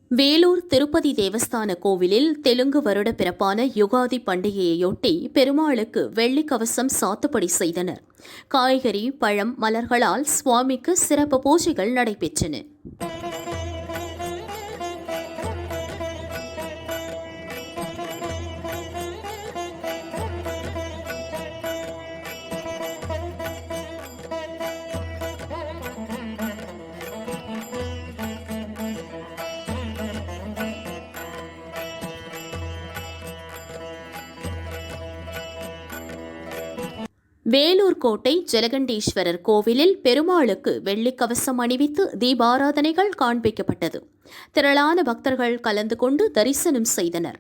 வேலூர் திருப்பதி தேவஸ்தான கோவிலில் தெலுங்கு வருட பிறப்பான யுகாதி பண்டிகையையொட்டி பெருமாளுக்கு வெள்ளிக்கவசம் சாத்துப்படி செய்தனர். காய்கறி, பழம், மலர்களால் சுவாமிக்கு சிறப்பு பூஜைகள் நடைபெற்றன. வேலூர் கோட்டை ஜலகண்டீஸ்வரர் கோவிலில் பெருமாளுக்கு வெள்ளிக்கவசம் அணிவித்து தீபாராதனைகள் காண்பிக்கப்பட்டது. திரளான பக்தர்கள் கலந்து கொண்டு தரிசனம் செய்தனர்.